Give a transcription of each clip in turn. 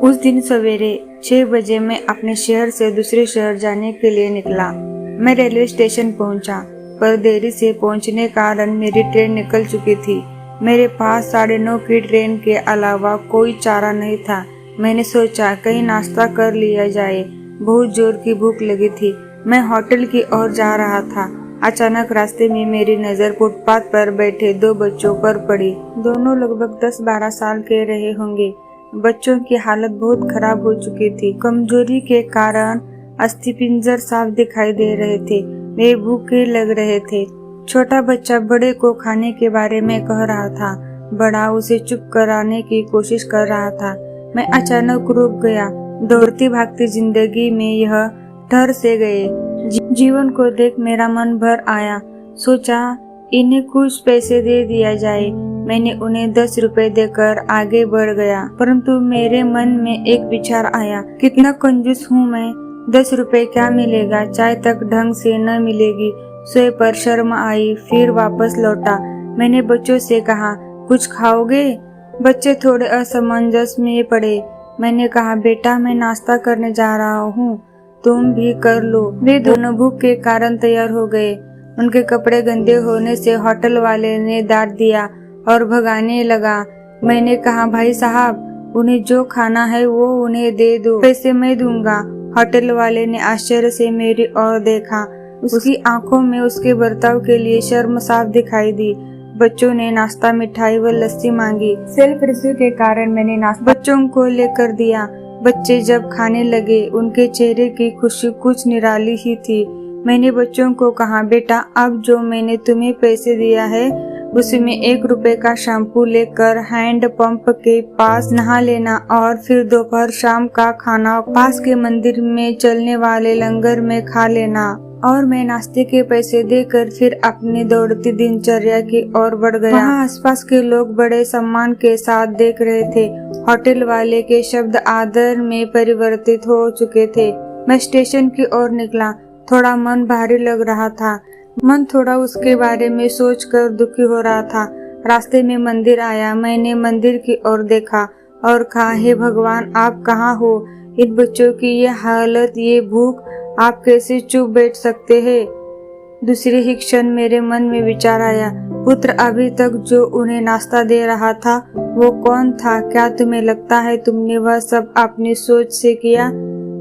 उस दिन सवेरे 6 बजे मैं अपने शहर से दूसरे शहर जाने के लिए निकला। मैं रेलवे स्टेशन पहुंचा, पर देरी से पहुंचने के कारण मेरी ट्रेन निकल चुकी थी। मेरे पास 9:30 की ट्रेन के अलावा कोई चारा नहीं था। मैंने सोचा कहीं नाश्ता कर लिया जाए। बहुत जोर की भूख लगी थी। मैं होटल की ओर जा रहा था। अचानक रास्ते में मेरी नजर फुटपाथ पर बैठे 2 बच्चों पर पड़ी। दोनों लगभग 10-12 साल के रहे होंगे। बच्चों की हालत बहुत खराब हो चुकी थी। कमजोरी के कारण अस्थिपिंजर साफ दिखाई दे रहे थे। वे भूखे लग रहे थे। छोटा बच्चा बड़े को खाने के बारे में कह रहा था। बड़ा उसे चुप कराने की कोशिश कर रहा था। मैं अचानक रुक गया। दौड़ती भागती जिंदगी में यह ठहर से गए जीवन को देख मेरा मन भर आया। सोचा इन्हें कुछ पैसे दे दिया जाए। मैंने उन्हें 10 रुपए देकर आगे बढ़ गया, परंतु मेरे मन में एक विचार आया, कितना कंजूस हूँ मैं। 10 रुपए क्या मिलेगा, चाय तक ढंग से न मिलेगी। स्वयं पर शर्म आई, फिर वापस लौटा। मैंने बच्चों से कहा, कुछ खाओगे? बच्चे थोड़े असमंजस में पड़े। मैंने कहा, बेटा मैं नाश्ता करने जा रहा हूँ, तुम भी कर लो। वे दोनों भूख के कारण तैयार हो गए। उनके कपड़े गंदे होने से होटल वाले ने डांट दिया और भगाने लगा। मैंने कहा, भाई साहब उन्हें जो खाना है वो उन्हें दे दो, पैसे मैं दूंगा। होटल वाले ने आश्चर्य से मेरी ओर देखा। उसकी आंखों में उसके बर्ताव के लिए शर्म साफ दिखाई दी। बच्चों ने नाश्ता, मिठाई व लस्सी मांगी। सेल्फ रिस्यू के कारण मैंने नाश्ता बच्चों को लेकर दिया। बच्चे जब खाने लगे, उनके चेहरे की खुशी कुछ निराली ही थी। मैंने बच्चों को कहा, बेटा अब जो मैंने तुम्हें पैसे दिया है उसमें 1 रुपए का शैम्पू लेकर हैंड पंप के पास नहा लेना और फिर दोपहर शाम का खाना पास के मंदिर में चलने वाले लंगर में खा लेना। और मैं नाश्ते के पैसे देकर फिर अपनी दौड़ती दिनचर्या की ओर बढ़ गया। वहाँ आसपास के लोग बड़े सम्मान के साथ देख रहे थे। होटल वाले के शब्द आदर में परिवर्तित हो चुके थे। मैं स्टेशन की ओर निकला। थोड़ा मन भारी लग रहा था। मन थोड़ा उसके बारे में सोचकर दुखी हो रहा था। रास्ते में मंदिर आया। मैंने मंदिर की ओर देखा और कहा, हे भगवान आप कहाँ हो? इन बच्चों की ये हालत, ये भूख, आप कैसे चुप बैठ सकते हैं? दूसरे ही क्षण मेरे मन में विचार आया, पुत्र अभी तक जो उन्हें नाश्ता दे रहा था वो कौन था? क्या तुम्हें लगता है तुमने वह सब अपनी सोच से किया?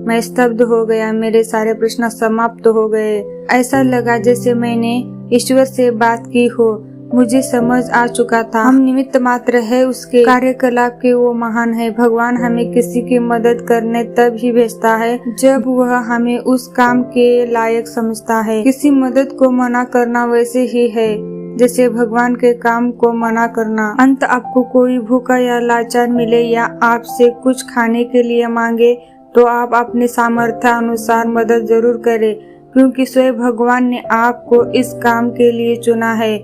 मैं स्तब्ध हो गया। मेरे सारे प्रश्न समाप्त हो गए। ऐसा लगा जैसे मैंने ईश्वर से बात की हो। मुझे समझ आ चुका था, हम निमित्त मात्र है उसके कार्यकलाप के। वो महान है। भगवान हमें किसी की मदद करने तब ही भेजता है जब वह हमें उस काम के लायक समझता है। किसी मदद को मना करना वैसे ही है जैसे भगवान के काम को मना करना। अंत आपको कोई भूखा या लाचार मिले या आपसे कुछ खाने के लिए मांगे तो आप अपने सामर्थ्य अनुसार मदद जरूर करें, क्योंकि स्वयं भगवान ने आपको इस काम के लिए चुना है।